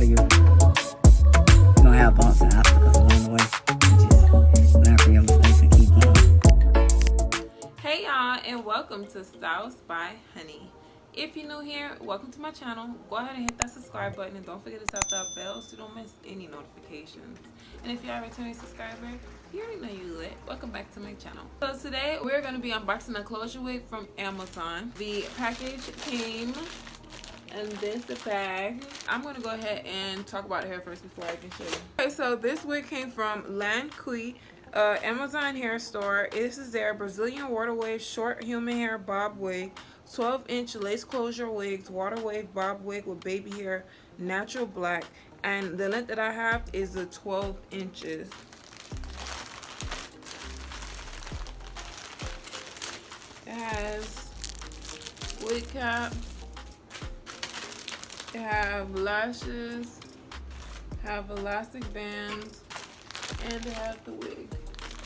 of you gonna have bumps and obstacles along the way. Just learn from your mistakes and keep going. Hey y'all, and welcome to Styles by Honey. If you're new here, welcome to my channel. Go ahead and hit that subscribe button and don't forget to tap that bell so you don't miss any notifications. And if you are a returning subscriber, you already know you lit. Welcome back to my channel. So today we're going to be unboxing a closure wig from Amazon. The package came in this bag. I'm going to go ahead and talk about the hair first before I can show you. Okay, so this wig came from LANQI. Amazon hair store. This is their Brazilian water wave short human hair bob wig, 12-inch lace closure wigs, water wave bob wig with baby hair, natural black, and the length that I have is the 12 inches. It has wig cap, it have lashes, have elastic bands, and it has the wig.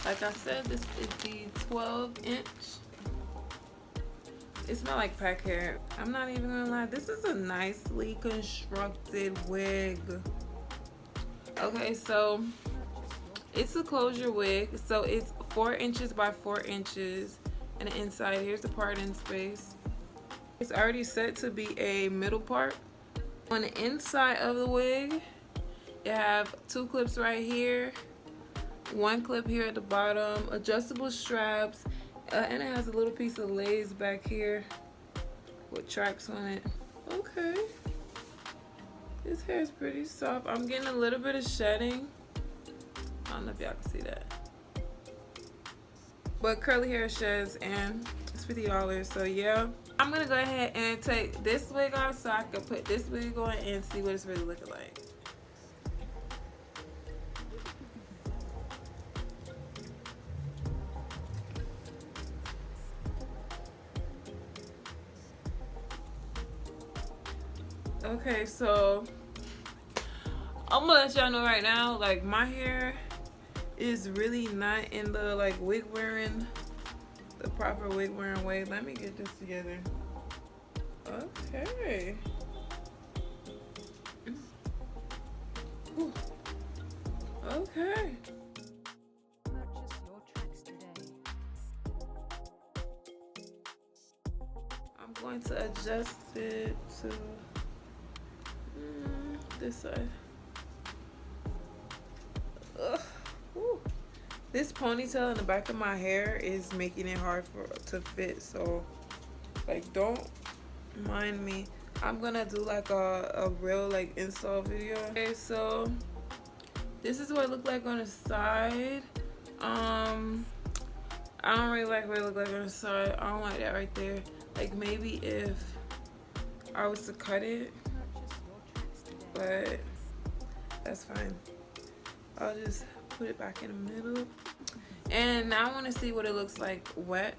Like I said, this is the 12-inch. It smells like pack hair. I'm not even gonna lie. This is a nicely constructed wig. Okay, so it's a closure wig. So it's 4 inches by 4 inches. And the inside, here's the parting space. It's already set to be a middle part. On the inside of the wig, you have 2 clips right here. 1 clip here at the bottom, adjustable straps, and it has a little piece of lace back here with tracks on it. Okay, this hair is pretty soft. I'm getting a little bit of shedding. I don't know if y'all can see that, but curly hair sheds, and it's $50. So yeah, I'm gonna go ahead and take this wig off so I can put this wig on and see what it's really looking like. Okay, so I'm gonna let y'all know right now, like, my hair is really not in the like wig wearing, the proper wig wearing way. Let me get this together. Okay. Whew. Okay. I'm going to adjust it to this side. This ponytail in the back of my hair is making it hard to fit, so like don't mind me. I'm gonna do like a real like install video. Okay, so this is what it looked like on the side. I don't really like what it looked like on the side. I don't like that right there. Like maybe if I was to cut it, but that's fine. I'll just put it back in the middle. And now I want to see what it looks like wet.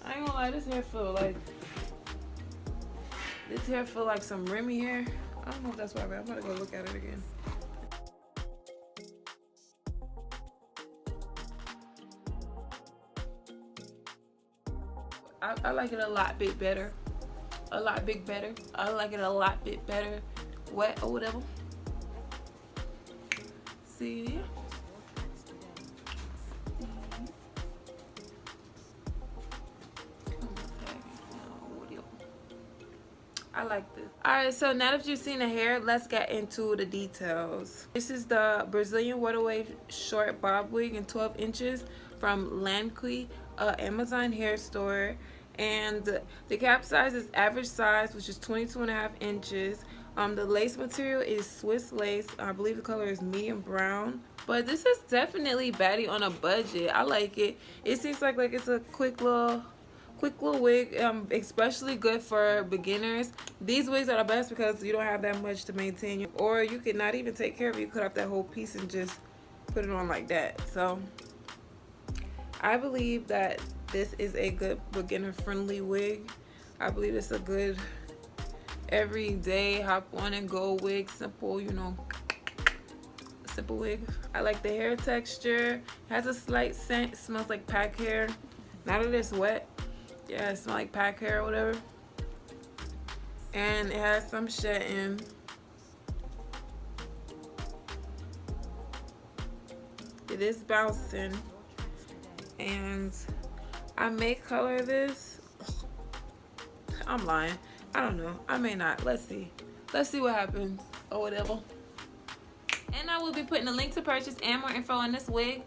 I ain't gonna lie, this hair feel like some Remy hair. I don't know if that's right, but I'm gonna go look at it again. I like it a lot bit better. A lot big better. I like it a lot bit better wet or whatever. See? I like this. Alright, so now that you've seen the hair, let's get into the details. This is the Brazilian water wave short bob wig in 12 inches from LANQI, Amazon hair store. And the cap size is average size, which is 22.5 inches. The lace material is Swiss lace. I believe the color is medium brown. But this is definitely baddie on a budget. I like it. It seems like it's a quick little wig, especially good for beginners. These wigs are the best because you don't have that much to maintain, or you could not even take care of it. You cut off that whole piece and just put it on like that. So I believe that this is a good beginner friendly wig. I believe it's a good everyday hop on and go wig, simple, you know, simple wig. I like the hair texture. It has a slight scent. It smells like pack hair. Now that it's wet, yeah, it smells like pack hair or whatever. and it has some shedding. It is bouncing, and I may color this. I'm lying. I don't know. I may not. Let's see. Let's see what happens or whatever. And I will be putting a link to purchase and more info on this wig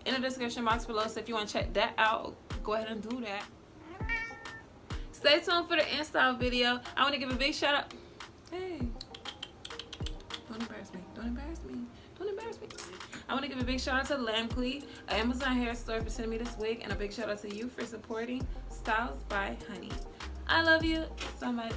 in the description box below. So if you want to check that out, go ahead and do that. Stay tuned for the install video. I want to give a big shout out. Hey, don't embarrass me. Don't embarrass me. Don't embarrass me. I want to give a big shout out to LANQI, an Amazon hair store, for sending me this wig, and a big shout out to you for supporting Styles by Honey. I love you so much.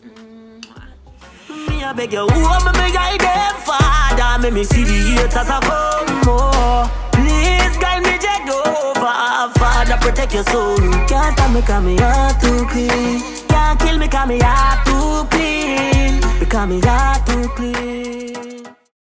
Me I beg you, woman, me guide them father. Make me see the haters a come more. Please guide me Jehovah, Father protect your soul. Can't stop me 'cause me heart too clean. Can't kill me 'cause me heart too clean. Because me heart too clean.